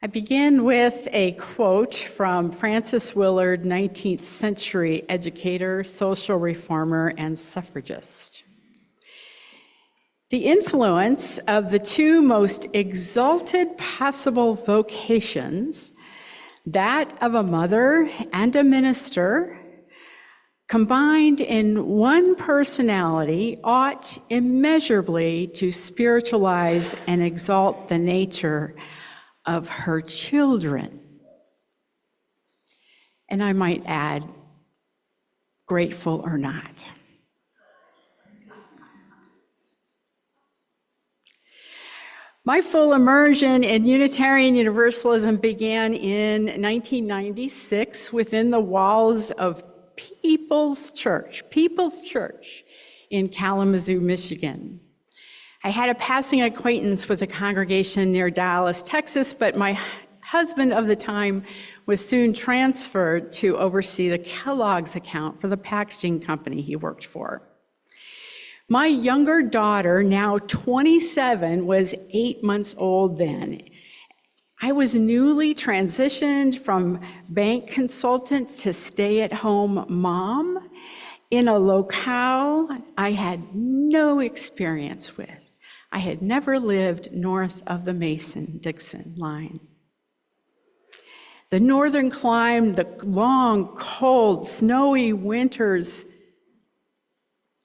I begin with a quote from Francis Willard, 19th century educator, social reformer, and suffragist. The influence of the two most exalted possible vocations, that of a mother and a minister, combined in one personality, ought immeasurably to spiritualize and exalt the nature of her children. And I might add, grateful or not. My full immersion in Unitarian Universalism began in 1996 within the walls of People's Church in Kalamazoo, Michigan. I had a passing acquaintance with a congregation near Dallas, Texas, but my husband of the time was soon transferred to oversee the Kellogg's account for the packaging company he worked for. My younger daughter, now 27, was 8 months old then. I was newly transitioned from bank consultant to stay-at-home mom in a locale I had no experience with. I had never lived north of the Mason-Dixon line. The northern climb, the long, cold, snowy winters,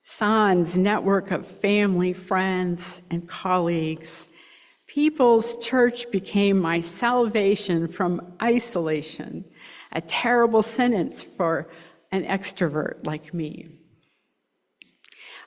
sans network of family, friends, and colleagues, People's Church became my salvation from isolation, a terrible sentence for an extrovert like me.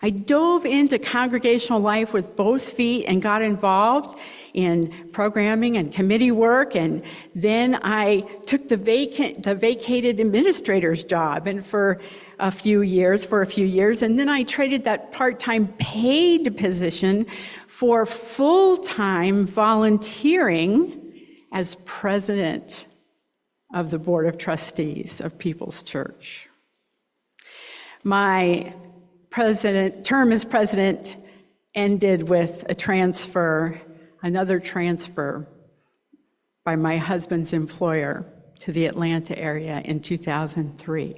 I dove into congregational life with both feet and got involved in programming and committee work, and then I took the vacated administrator's job for a few years, and then I traded that part-time paid position for full-time volunteering as president of the Board of Trustees of People's Church. My term as president ended with another transfer by my husband's employer to the Atlanta area in 2003.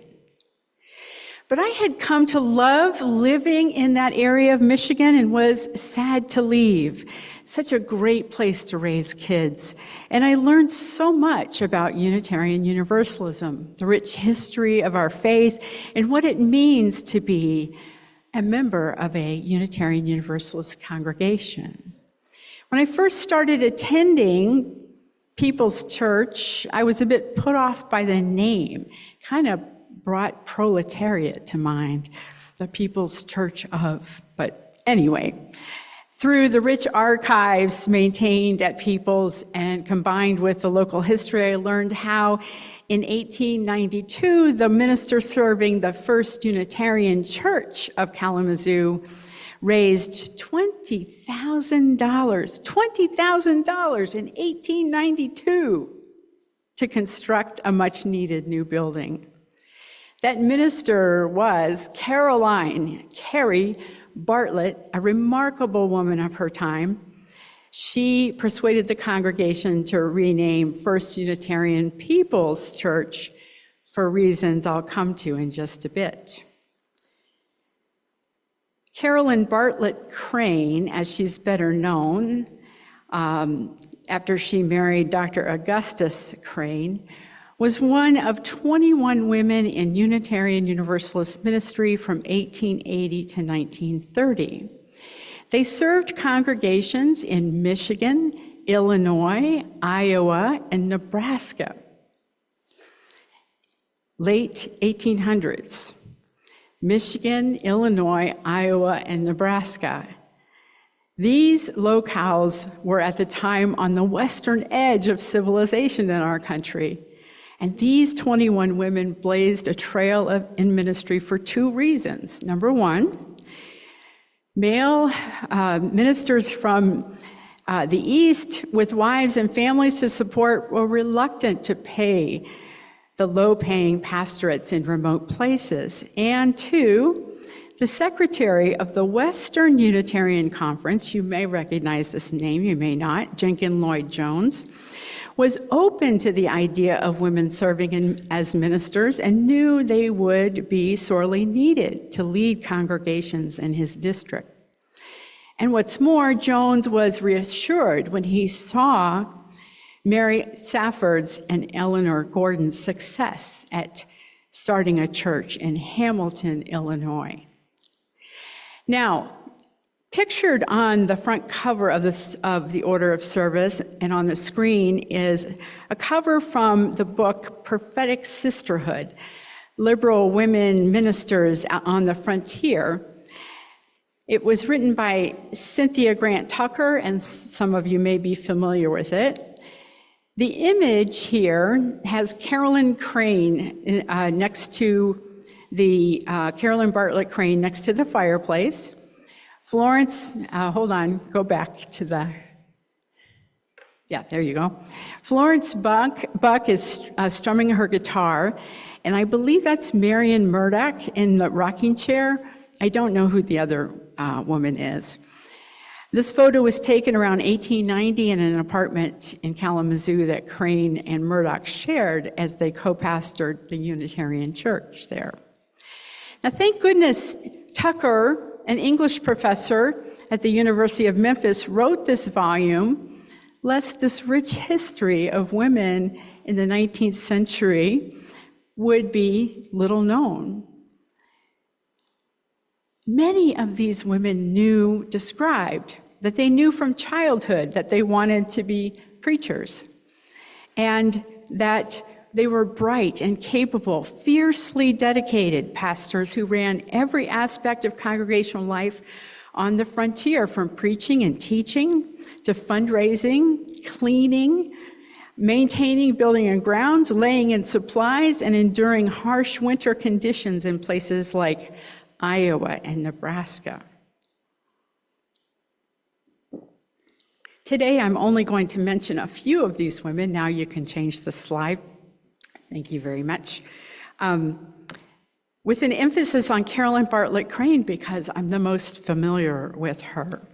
But I had come to love living in that area of Michigan and was sad to leave. Such a great place to raise kids. And I learned so much about Unitarian Universalism, the rich history of our faith, and what it means to be a member of a Unitarian Universalist congregation. When I first started attending People's Church, I was a bit put off by the name. Kind of brought proletariat to mind, the People's Church of. But anyway, through the rich archives maintained at People's and combined with the local history, I learned how in 1892, the minister serving the First Unitarian Church of Kalamazoo raised $20,000 in 1892 to construct a much-needed new building. That minister was Carrie Bartlett, a remarkable woman of her time. She persuaded the congregation to rename First Unitarian People's Church for reasons I'll come to in just a bit. Carolyn Bartlett Crane, as she's better known, after she married Dr. Augustus Crane, was one of 21 women in Unitarian Universalist ministry from 1880 to 1930. They served congregations in Michigan, Illinois, Iowa, and Nebraska. Late 1800s, Michigan, Illinois, Iowa, and Nebraska. These locales were at the time on the western edge of civilization in our country. And these 21 women blazed a trail in ministry for two reasons. Number one, male ministers from the East with wives and families to support were reluctant to pay the low-paying pastorates in remote places. And two, the secretary of the Western Unitarian Conference, you may recognize this name, you may not, Jenkins Lloyd Jones, was open to the idea of women serving as ministers and knew they would be sorely needed to lead congregations in his district. And what's more, Jones was reassured when he saw Mary Safford's and Eleanor Gordon's success at starting a church in Hamilton, Illinois. Now, pictured on the front cover of the Order of Service and on the screen is a cover from the book Prophetic Sisterhood, Liberal Women Ministers on the Frontier. It was written by Cynthia Grant Tucker, and some of you may be familiar with it. The image here has Carolyn Crane next to the Carolyn Bartlett Crane next to the fireplace. Florence, hold on, go back to the, yeah, there you go. Florence Buck is strumming her guitar, and I believe that's Marion Murdoch in the rocking chair. I don't know who the other woman is. This photo was taken around 1890 in an apartment in Kalamazoo that Crane and Murdoch shared as they co-pastored the Unitarian Church there. Now, thank goodness Tucker, an English professor at the University of Memphis, wrote this volume, lest this rich history of women in the 19th century would be little known. Many of these women described that they knew from childhood that they wanted to be preachers, and that they were bright and capable, fiercely dedicated pastors who ran every aspect of congregational life on the frontier, from preaching and teaching to fundraising, cleaning, maintaining building and grounds, laying in supplies, and enduring harsh winter conditions in places like Iowa and Nebraska. Today, I'm only going to mention a few of these women. Now you can change the slide. Thank you very much. With an emphasis on Carolyn Bartlett Crane because I'm the most familiar with her.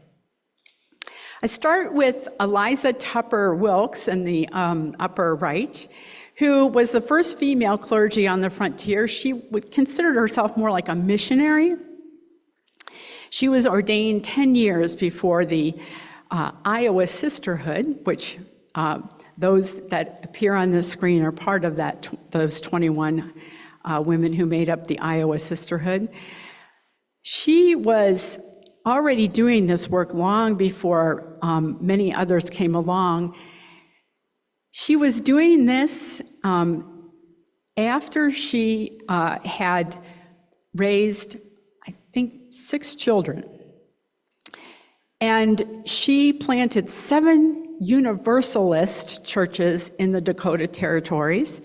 I start with Eliza Tupper Wilkes in the upper right, who was the first female clergy on the frontier. She considered herself more like a missionary. She was ordained 10 years before the Iowa Sisterhood, which those that appear on the screen are part of those 21 women who made up the Iowa Sisterhood. She was already doing this work long before many others came along. She was doing this after she had raised, I think, 6 children. And she planted 7 Universalist churches in the Dakota territories,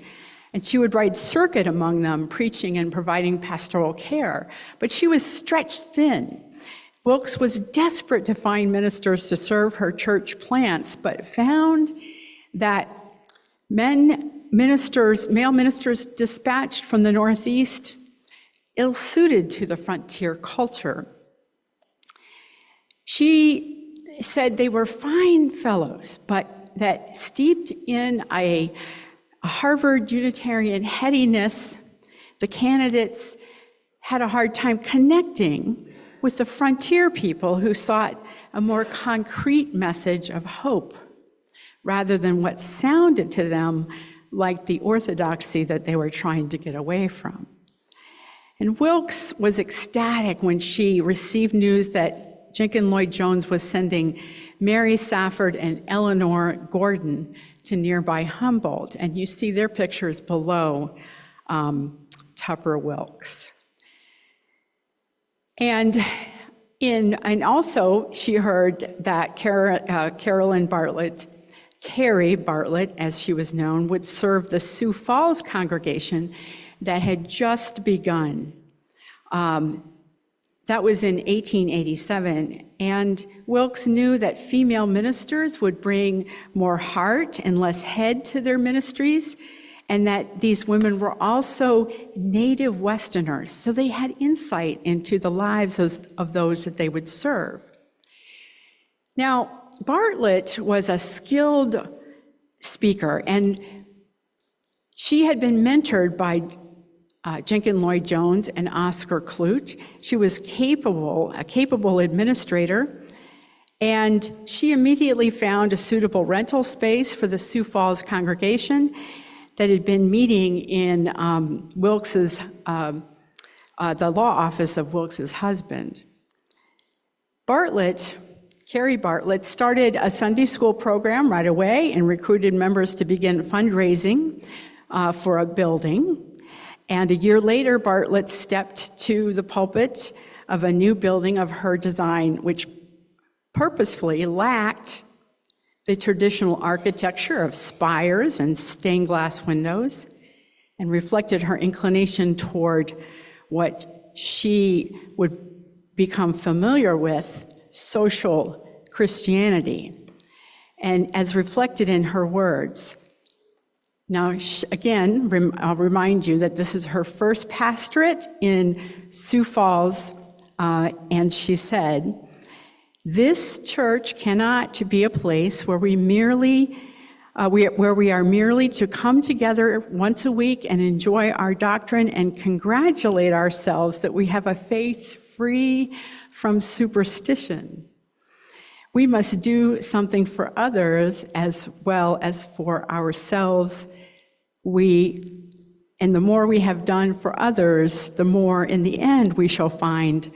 and she would ride circuit among them, preaching and providing pastoral care. But she was stretched thin. Wilkes was desperate to find ministers to serve her church plants, but found that male ministers dispatched from the Northeast, ill-suited to the frontier culture. She said they were fine fellows, but that steeped in a Harvard Unitarian headiness, the candidates had a hard time connecting with the frontier people who sought a more concrete message of hope, rather than what sounded to them like the orthodoxy that they were trying to get away from. And Wilkes was ecstatic when she received news that Jenkins Lloyd-Jones was sending Mary Safford and Eleanor Gordon to nearby Humboldt, and you see their pictures below Tupper Wilkes. And also she heard that Carolyn Bartlett, Carrie Bartlett, as she was known, would serve the Sioux Falls congregation that had just begun. That was in 1887, and Wilkes knew that female ministers would bring more heart and less head to their ministries, and that these women were also native Westerners, so they had insight into the lives of those that they would serve. Now, Bartlett was a skilled speaker. And she had been mentored by Jenkin Lloyd-Jones and Oscar Clute. She was a capable administrator, and she immediately found a suitable rental space for the Sioux Falls congregation that had been meeting in Wilkes's, the law office of Wilkes's husband. Carrie Bartlett, started a Sunday school program right away and recruited members to begin fundraising for a building. And a year later, Bartlett stepped to the pulpit of a new building of her design, which purposefully lacked the traditional architecture of spires and stained glass windows, and reflected her inclination toward what she would become familiar with, social Christianity, and as reflected in her words. Now, again, I'll remind you that this is her first pastorate in Sioux Falls, and she said, "This church cannot be a place where we are merely to come together once a week and enjoy our doctrine and congratulate ourselves that we have a faith free from superstition. We must do something for others as well as for ourselves. And the more we have done for others, the more in the end we shall find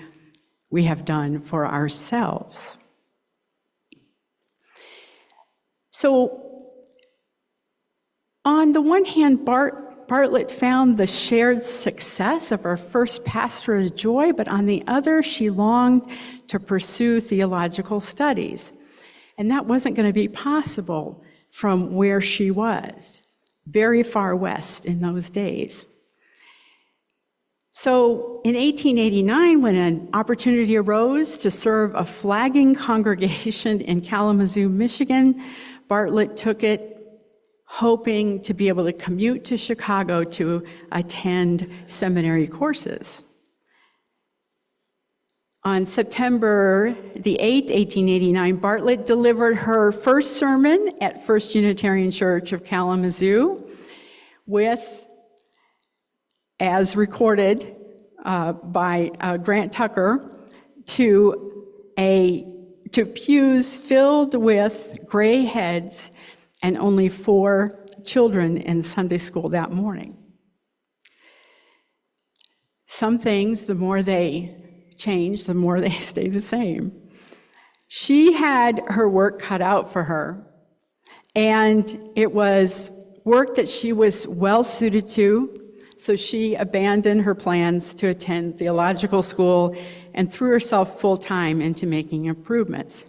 we have done for ourselves." So, on the one hand, Bartlett found the shared success of her first pastorate a joy, but on the other, she longed to pursue theological studies. And that wasn't going to be possible from where she was, very far west in those days. So in 1889, when an opportunity arose to serve a flagging congregation in Kalamazoo, Michigan, Bartlett took it, hoping to be able to commute to Chicago to attend seminary courses. On September the 8th, 1889, Bartlett delivered her first sermon at First Unitarian Church of Kalamazoo with, as recorded by Grant Tucker, to pews filled with gray heads and only 4 children in Sunday school that morning. Some things, the more they change, the more they stay the same. She had her work cut out for her, and it was work that she was well suited to, so she abandoned her plans to attend theological school and threw herself full-time into making improvements.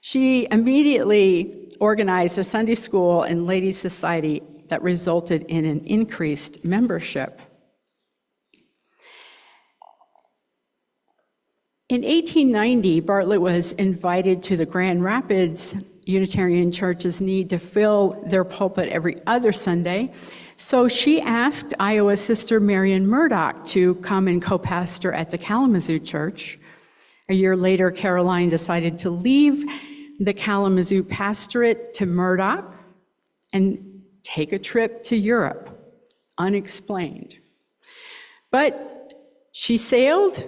She immediately organized a Sunday school and ladies' society that resulted in an increased membership. In 1890, Bartlett was invited to the Grand Rapids Unitarian Church's need to fill their pulpit every other Sunday, so she asked Iowa sister Marion Murdoch to come and co-pastor at the Kalamazoo Church. A year later, Caroline decided to leave the Kalamazoo pastorate to Murdoch and take a trip to Europe, unexplained. But she sailed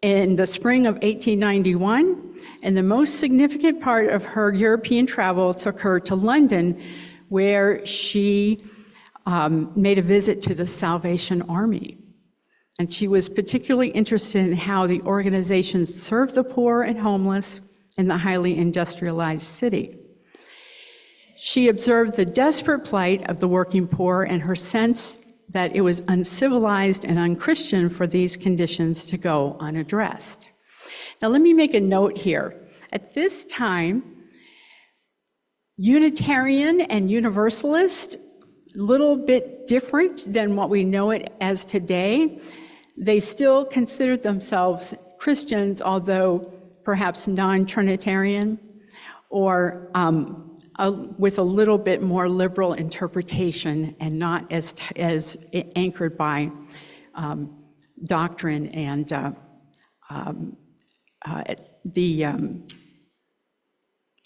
in the spring of 1891, and the most significant part of her European travel took her to London, where she made a visit to the Salvation Army. And she was particularly interested in how the organization served the poor and homeless in the highly industrialized city. She observed the desperate plight of the working poor and her sense that it was uncivilized and unchristian for these conditions to go unaddressed. Now let me make a note here. At this time, Unitarian and Universalist, a little bit different than what we know it as today. They still considered themselves Christians, although perhaps non-Trinitarian, or with a little bit more liberal interpretation and not as anchored by doctrine and the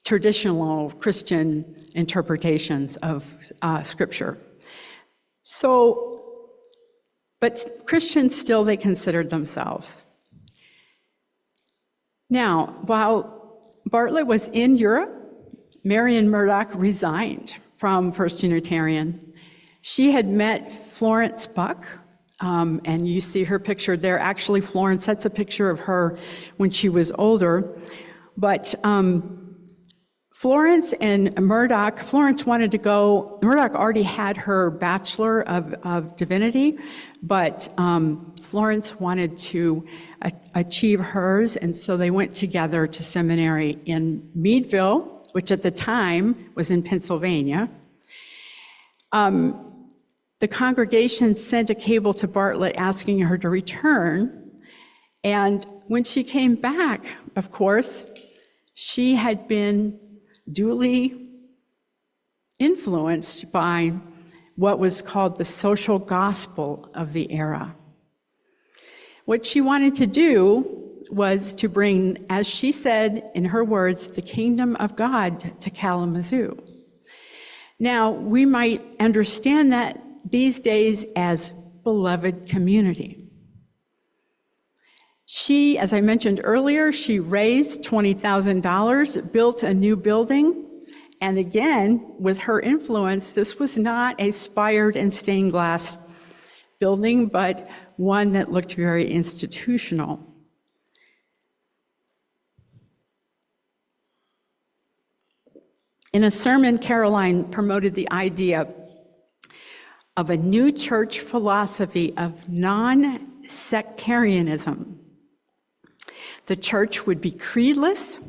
traditional Christian interpretations of Scripture. So, but Christians still, they considered themselves. Now, while Bartlett was in Europe, Marian Murdoch resigned from First Unitarian. She had met Florence Buck, and you see her picture there. Actually, Florence, that's a picture of her when she was older. But Florence and Murdoch, Florence wanted to go, Murdoch already had her Bachelor of Divinity, but Florence wanted to achieve hers, and so they went together to seminary in Meadville, which at the time was in Pennsylvania. The congregation sent a cable to Bartlett asking her to return, and when she came back, of course, she had been duly influenced by what was called the social gospel of the era. What she wanted to do was to bring, as she said in her words, the kingdom of God to Kalamazoo. Now, we might understand that these days as beloved community. She, as I mentioned earlier, she raised $20,000, built a new building, and again, with her influence, this was not a spired and stained glass building, but one that looked very institutional. In a sermon, Caroline promoted the idea of a new church philosophy of non-sectarianism. The church would be creedless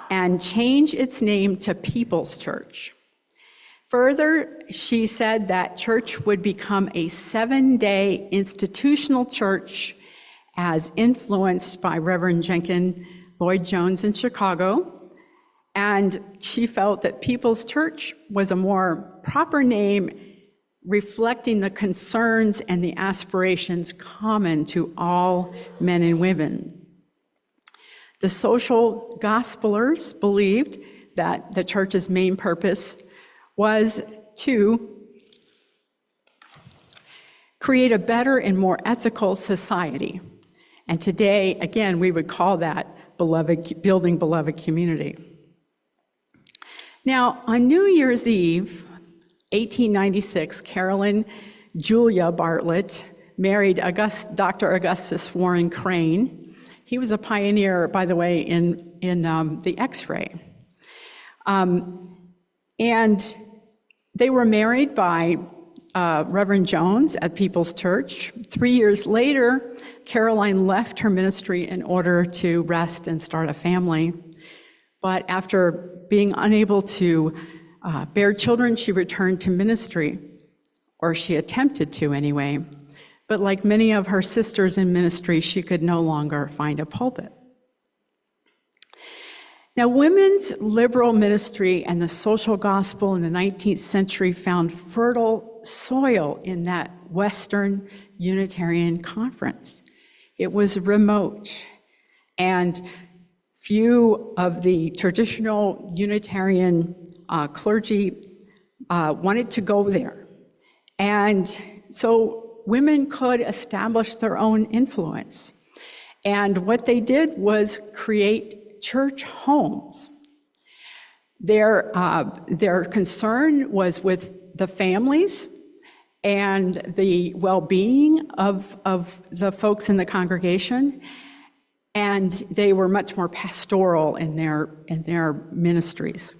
and change its name to People's Church. Further, she said that church would become a 7-day institutional church as influenced by Reverend Jenkins Lloyd-Jones in Chicago. And she felt that People's Church was a more proper name reflecting the concerns and the aspirations common to all men and women. The social gospelers believed that the church's main purpose was to create a better and more ethical society. And today, again, we would call that building beloved community. Now, on New Year's Eve, 1896, Carolyn Julia Bartlett married Dr. Augustus Warren Crane. He was a pioneer, by the way, in the X-ray. And they were married by Reverend Jones at People's Church. 3 years later, Caroline left her ministry in order to rest and start a family. But after being unable to bear children, she returned to ministry, or she attempted to anyway. But like many of her sisters in ministry, she could no longer find a pulpit. Now, women's liberal ministry and the social gospel in the 19th century found fertile soil in that Western Unitarian conference. It was remote, and few of the traditional Unitarian clergy wanted to go there. And so women could establish their own influence. And what they did was create church homes. Their concern was with the families and the well-being of the folks in the congregation, and they were much more pastoral in their ministries.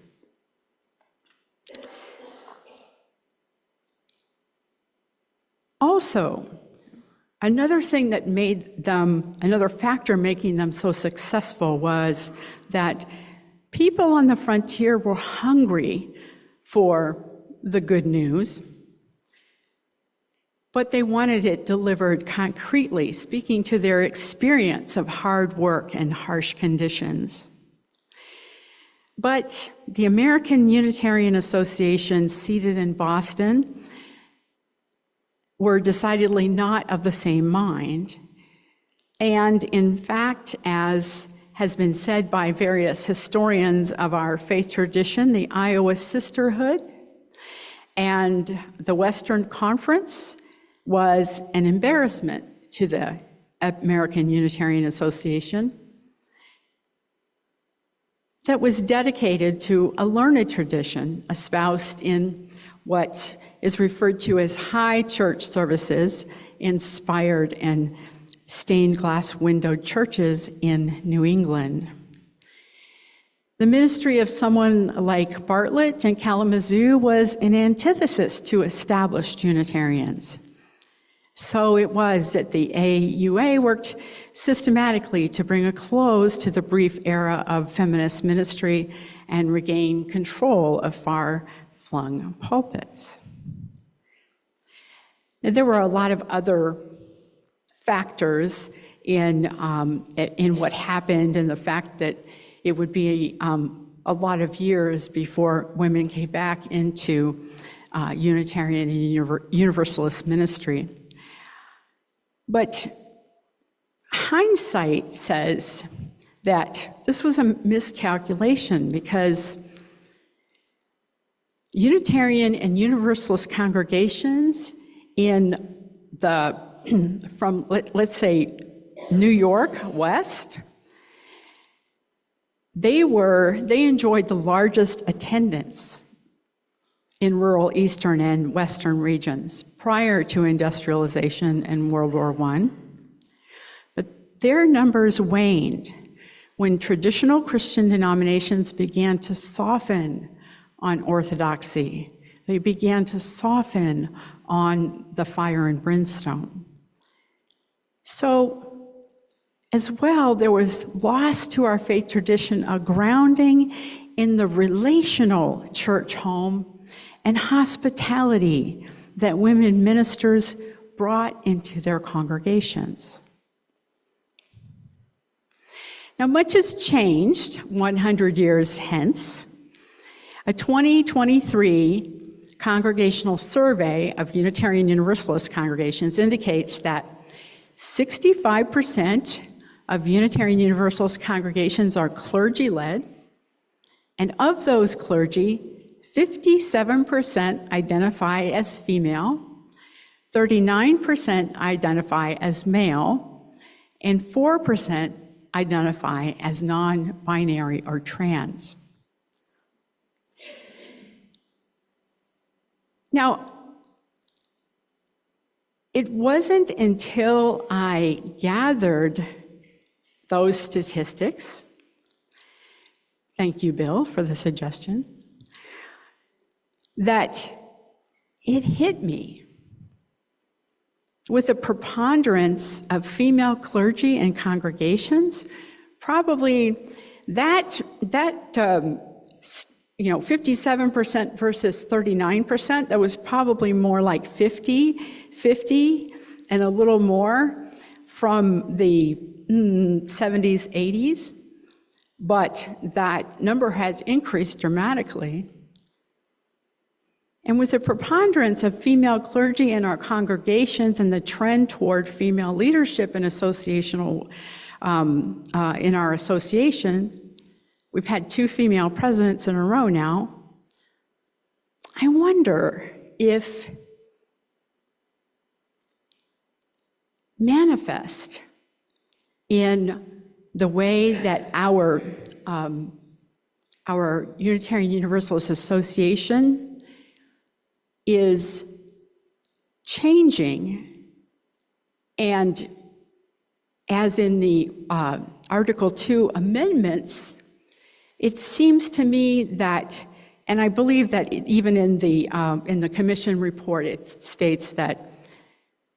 Also, another factor making them so successful was that people on the frontier were hungry for the good news, but they wanted it delivered concretely, speaking to their experience of hard work and harsh conditions. But the American Unitarian Association, seated in Boston, were decidedly not of the same mind. And in fact, as has been said by various historians of our faith tradition, the Iowa Sisterhood and the Western Conference was an embarrassment to the American Unitarian Association that was dedicated to a learned tradition espoused in what is referred to as high church services, inspired in stained glass windowed churches in New England. The ministry of someone like Bartlett and Kalamazoo was an antithesis to established Unitarians. So it was that the AUA worked systematically to bring a close to the brief era of feminist ministry and regain control of far-flung pulpits. Now, there were a lot of other factors in what happened, and the fact that it would be a lot of years before women came back into Unitarian and Universalist ministry. But hindsight says that this was a miscalculation, because Unitarian and Universalist congregations in from, let's say, New York West, they enjoyed the largest attendance in rural eastern and western regions prior to industrialization and World War I. But their numbers waned when traditional Christian denominations began to soften on orthodoxy. They began to soften on the fire and brimstone. So, as well, there was lost to our faith tradition a grounding in the relational church home and hospitality that women ministers brought into their congregations. Now, much has changed 100 years hence. A 2023 congregational survey of Unitarian Universalist congregations indicates that 65% of Unitarian Universalist congregations are clergy-led, and of those clergy, 57% identify as female, 39% identify as male, and 4% identify as non-binary or trans. Now, it wasn't until I gathered those statistics, thank you, Bill, for the suggestion, that it hit me. With a preponderance of female clergy and congregations, probably that 57% versus 39%, that was probably more like 50 and a little more from the 70s, 80s, but that number has increased dramatically. And with a preponderance of female clergy in our congregations and the trend toward female leadership and associational in our association, we've had 2 female presidents in a row now. I wonder if manifest in the way that our Unitarian Universalist Association is changing, and as in the Article 2 amendments, it seems to me that, and I believe that even in the commission report, it states that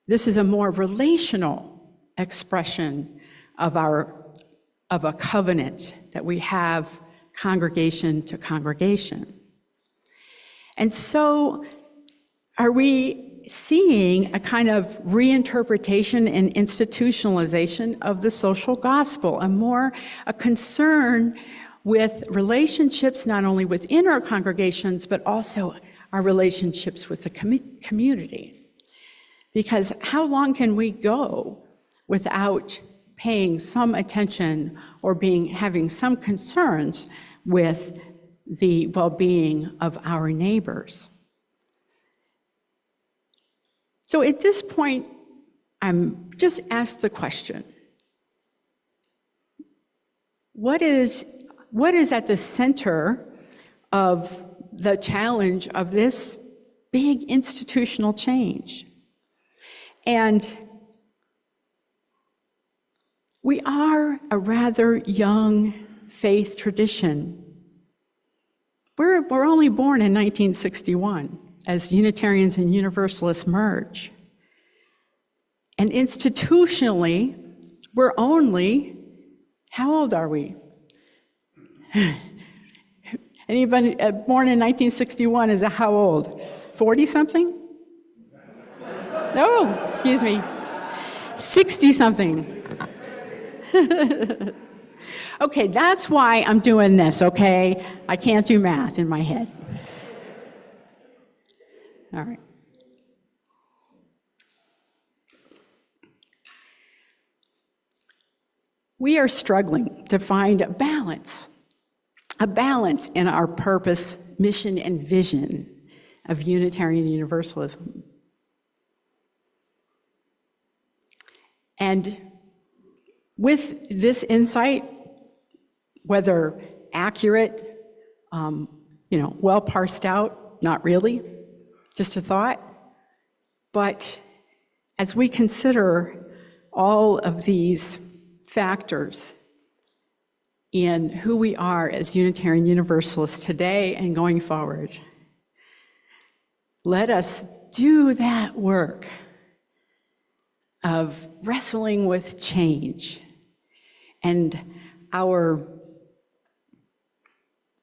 this is a more relational expression of a covenant that we have congregation to congregation. And so, are we seeing a kind of reinterpretation and institutionalization of the social gospel, a concern with relationships not only within our congregations, but also our relationships with the community? Because how long can we go without paying some attention or having some concerns with the well-being of our neighbors. So at this point, I'm just asked the question, what is at the center of the challenge of this big institutional change? And we are a rather young faith tradition. We're only born in 1961 as Unitarians and Universalists merge. And institutionally, we're only, how old are we? Anybody born in 1961 is how old? 40-something? No, excuse me. 60-something. Okay, that's why I'm doing this, okay? I can't do math in my head. All right. We are struggling to find a balance in our purpose, mission, and vision of Unitarian Universalism. And with this insight, whether accurate, well parsed out, not really, just a thought, but as we consider all of these factors in who we are as Unitarian Universalists today and going forward, let us do that work of wrestling with change and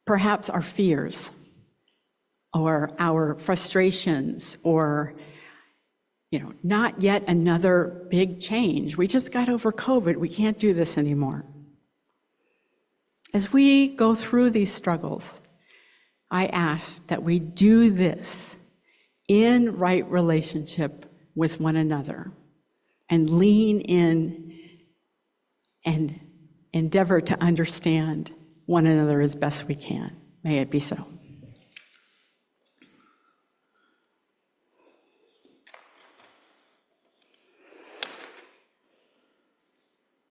perhaps our fears or our frustrations or not yet another big change. We just got over COVID. We can't do this anymore. As we go through these struggles, I ask that we do this in right relationship with one another and lean in and endeavor to understand one another as best we can. May it be so.